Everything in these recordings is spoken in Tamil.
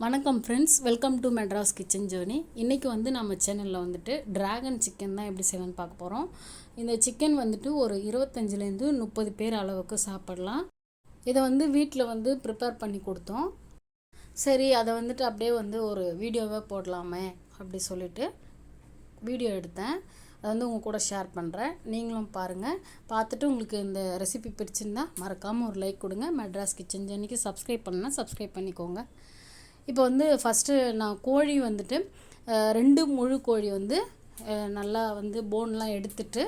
வணக்கம் friends, welcome to Madras kitchen journey. இன்றைக்கி நம்ம சேனலில் டிராகன் சிக்கன் தான் எப்படி செய்யணும்னு பார்க்க போகிறோம். இந்த சிக்கன் ஒரு 25லேருந்து 30 பேர் அளவுக்கு சாப்பிடலாம். இதை வீட்டில் ப்ரிப்பேர் பண்ணி கொடுத்தோம். சரி, அதை அப்படியே ஒரு வீடியோவாக போடலாமே அப்படி சொல்லிட்டு வீடியோ எடுத்தேன். அதை உங்கள் கூட ஷேர் பண்ணுறேன். நீங்களும் பாருங்கள். பார்த்துட்டு உங்களுக்கு இந்த ரெசிபி பிடிச்சிருந்தா மறக்காமல் ஒரு லைக் கொடுங்க. மெட்ராஸ் கிச்சன் ஜர்னிக்கு சப்ஸ்கிரைப் பண்ணணும்னா சப்ஸ்கிரைப் பண்ணிக்கோங்க. இப்போ ஃபஸ்ட்டு நான் கோழி 2 முழு கோழி நல்லா போன்லாம் எடுத்துட்டு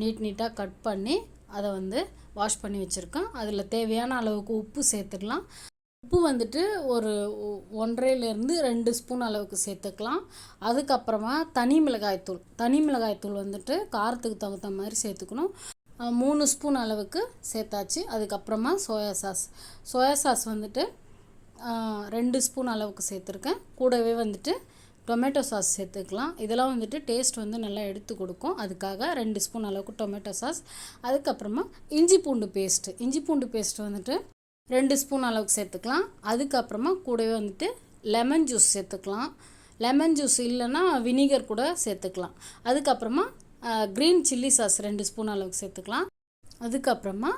நீட்டாக கட் பண்ணி அதை வாஷ் பண்ணி வச்சுருக்கேன். அதில் தேவையான அளவுக்கு உப்பு சேர்த்துக்கலாம். உப்பு ஒரு 1.5லேருந்து 2 ஸ்பூன் அளவுக்கு சேர்த்துக்கலாம். அதுக்கப்புறமா தனி மிளகாய்த்தூள் காரத்துக்கு தகுந்த மாதிரி சேர்த்துக்கணும். 3 ஸ்பூன் அளவுக்கு சேர்த்தாச்சு. அதுக்கப்புறமா சோயா சாஸ் 2 ஸ்பூன் அளவுக்கு சேர்த்துருக்கேன். கூடவே டொமேட்டோ சாஸ் சேர்த்துக்கலாம். இதெல்லாம் டேஸ்ட் நல்லா எடுத்து கொடுக்கும். அதுக்காக 2 ஸ்பூன் அளவுக்கு டொமேட்டோ சாஸ். அதுக்கப்புறமா இஞ்சி பூண்டு பேஸ்ட்டு 2 ஸ்பூன் அளவுக்கு சேர்த்துக்கலாம். அதுக்கப்புறமா கூடவே லெமன் ஜூஸ் சேர்த்துக்கலாம். லெமன் ஜூஸ் இல்லைன்னா வினிகர் கூட சேர்த்துக்கலாம். அதுக்கப்புறமா க்ரீன் சில்லி சாஸ் 2 ஸ்பூன் அளவுக்கு சேர்த்துக்கலாம். அதுக்கப்புறமா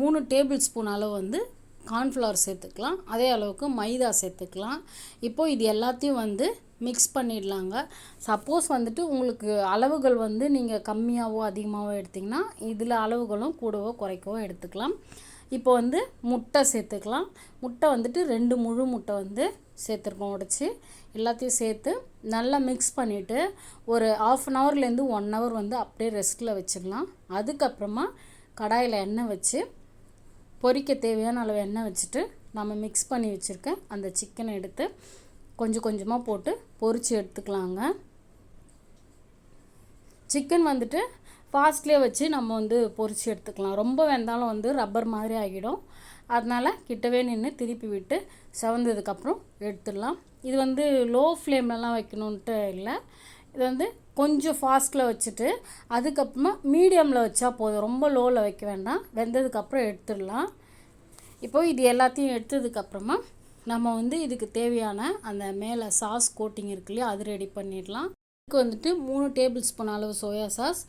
3 டேபிள் ஸ்பூன் அளவு கார்ன்ஃப்ளவர் சேர்த்துக்கலாம். அதே அளவுக்கு மைதா சேர்த்துக்கலாம். இப்போது இது எல்லாத்தையும் மிக்ஸ் பண்ணிடலாங்க. சப்போஸ் உங்களுக்கு அளவுகள் நீங்கள் கம்மியாகவோ அதிகமாகவோ எடுத்திங்கன்னா இதில் அளவுகளும் கூடவோ குறைக்கவோ எடுத்துக்கலாம். இப்போ முட்டை சேர்த்துக்கலாம். முட்டை 2 முழு முட்டை சேர்த்துருக்கோம். உடைச்சி எல்லாத்தையும் சேர்த்து நல்லா மிக்ஸ் பண்ணிவிட்டு ஒரு 1/2 ஹவர்லேருந்து 1 ஹவர் அப்படியே ரெஸ்ட்டில் வச்சிடலாம். அதுக்கப்புறமா கடாயில் எண்ணெய் வச்சு பொரிக்க தேவையான அளவு எண்ணெய் வச்சுட்டு நம்ம மிக்ஸ் பண்ணி வச்சுருக்கேன் அந்த சிக்கனை எடுத்து கொஞ்சம் கொஞ்சமாக போட்டு பொரித்து எடுத்துக்கலாங்க. சிக்கன் ஃபாஸ்ட்லேயே வச்சு நம்ம பொரித்து எடுத்துக்கலாம். ரொம்ப வெந்தாலும் ரப்பர் மாதிரி ஆகிடும். அதனால் கிட்டவே நின்று திருப்பி விட்டு செவந்ததுக்கப்புறம் எடுத்துடலாம். இது லோ ஃப்ளேம்லலாம் வைக்கணுன்ட்டு இல்லை. இது கொஞ்சம் ஃபாஸ்ட்டில் வச்சுட்டு அதுக்கப்புறமா மீடியமில் வச்சா போதும். ரொம்ப லோவில் வைக்க வேண்டாம். வெந்ததுக்கப்புறம் எடுத்துடலாம். இப்போது இது எல்லாத்தையும் எடுத்ததுக்கப்புறமா நம்ம இதுக்கு தேவையான அந்த மேலே சாஸ் கோட்டிங் இருக்கு இல்லையா, அது ரெடி பண்ணிடலாம். இதுக்கு 3 டேபிள் ஸ்பூன் அளவு சோயா சாஸ்,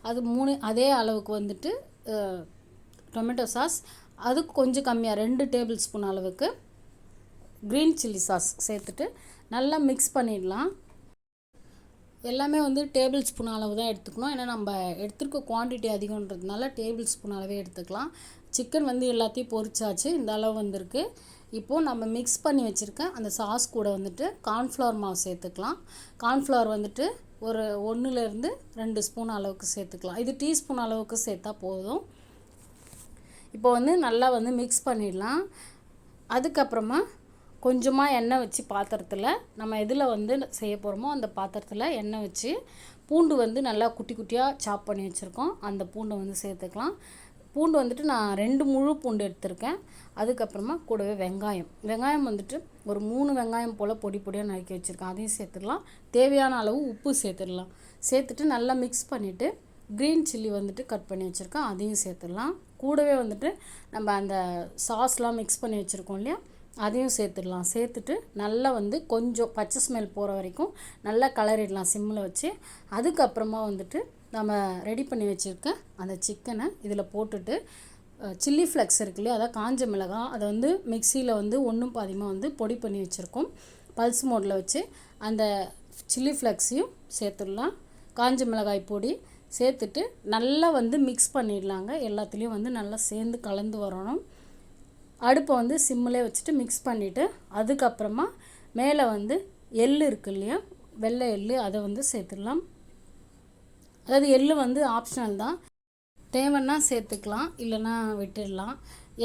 அது 3 அதே அளவுக்கு டொமேட்டோ சாஸ், அதுக்கு கொஞ்சம் கம்மியாக 2 டேபிள் ஸ்பூன் அளவுக்கு க்ரீன் சில்லி சாஸ் சேர்த்துட்டு நல்லா மிக்ஸ் பண்ணிடலாம். எல்லாமே டேபிள் ஸ்பூன் அளவு தான் எடுத்துக்கணும். ஏன்னா நம்ம எடுத்துருக்க குவான்டிட்டி அதிகன்றதுனால டேபிள் ஸ்பூன் அளவே எடுத்துக்கலாம். சிக்கன் எல்லாத்தையும் பொரிச்சாச்சு. இந்த அளவு வந்திருக்கு. இப்போது நம்ம மிக்ஸ் பண்ணி வச்சுருக்கேன் அந்த சாஸ் கூட கார்ன்ஃப்ளவர் மாவு சேர்த்துக்கலாம். கார்ன்ஃப்ளவர் ஒரு 1லேருந்து 2 ஸ்பூன் அளவுக்கு சேர்த்துக்கலாம். இது டீஸ்பூன் அளவுக்கு சேர்த்தா போதும். இப்போ நல்லா மிக்ஸ் பண்ணிடலாம். அதுக்கப்புறமா கொஞ்சமாக எண்ணெய் வச்சு பாத்திரத்தில் நம்ம எதில் செய்ய போகிறோமோ அந்த பாத்திரத்தில் எண்ணெய் வச்சு பூண்டு நல்லா குட்டி குட்டியாக சாப் பண்ணி வச்சுருக்கோம். அந்த பூண்டை சேர்த்துக்கலாம். பூண்டு நான் 2 முழு பூண்டு எடுத்திருக்கேன். அதுக்கப்புறமா கூடவே வெங்காயம் ஒரு 3 வெங்காயம் போல் பொடி பொடியாக நறுக்கி வச்சுருக்கேன். அதையும் சேர்த்துடலாம். தேவையான அளவு உப்பு சேர்த்துடலாம். சேர்த்துட்டு நல்லா மிக்ஸ் பண்ணிவிட்டு க்ரீன் சில்லி கட் பண்ணி வச்சுருக்கேன். அதையும் சேர்த்துடலாம். கூடவே நம்ம அந்த சாஸ்லாம் மிக்ஸ் பண்ணி வச்சுருக்கோம் இல்லையா, அதையும் சேர்த்துடலாம். சேர்த்துட்டு நல்லா கொஞ்சம் பச்சை ஸ்மெல் போகிற வரைக்கும் நல்லா கலரிடலாம் சிம்மில் வச்சு. அதுக்கப்புறமா நம்ம ரெடி பண்ணி வச்சுருக்க அந்த சிக்கனை இதில் போட்டுட்டு சில்லி ஃப்ளெக்ஸ் இருக்கு இல்லையா, அதாவது காஞ்ச மிளகாய், அதை மிக்சியில் 1 பாதியமாக பொடி பண்ணி வச்சுருக்கோம். பல்ஸ் மோடில் வச்சு அந்த சில்லி ஃப்ளெக்ஸையும் சேர்த்துடலாம். காஞ்ச மிளகாய் பொடி சேர்த்துட்டு நல்லா மிக்ஸ் பண்ணிடலாங்க. எல்லாத்துலேயும் நல்லா சேர்ந்து கலந்து வரணும். அடுப்பை சிம்மிலே வச்சுட்டு மிக்ஸ் பண்ணிவிட்டு அதுக்கப்புறமா மேலே எள்ளு இருக்கு இல்லையா, வெள்ளை எள்ளு, அதை சேர்த்துடலாம். அதாவது எள்ளு ஆப்ஷனல் தான். தேவைன்னா சேர்த்துக்கலாம், இல்லைன்னா விட்டுடலாம்.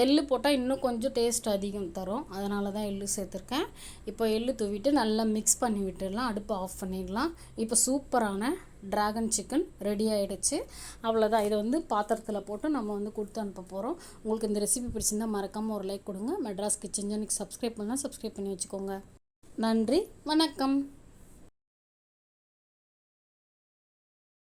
எள்ளு போட்டால் இன்னும் கொஞ்சம் டேஸ்ட் அதிகம் தரும். அதனால தான் எள்ளு சேர்த்துருக்கேன். இப்போ எள்ளு தூவிட்டு நல்லா மிக்ஸ் பண்ணி விட்டுடலாம். அடுப்பை ஆஃப் பண்ணிடலாம். இப்போ சூப்பரான டிராகன் சிக்கன் ரெடி ஆகிடுச்சு. அவ்வளோதான். இதை பாத்திரத்தில் போட்டு நம்ம கொடுத்து அனுப்ப போகிறோம். உங்களுக்கு இந்த ரெசிபி பிடிச்சிருந்தால் மறக்காமல் ஒரு லைக் கொடுங்க. மெட்ராஸ் கிச்சன் ஜர்னிக்கு சப்ஸ்கிரைப் பண்ணால் சப்ஸ்கிரைப் பண்ணி வச்சுக்கோங்க. நன்றி, வணக்கம்.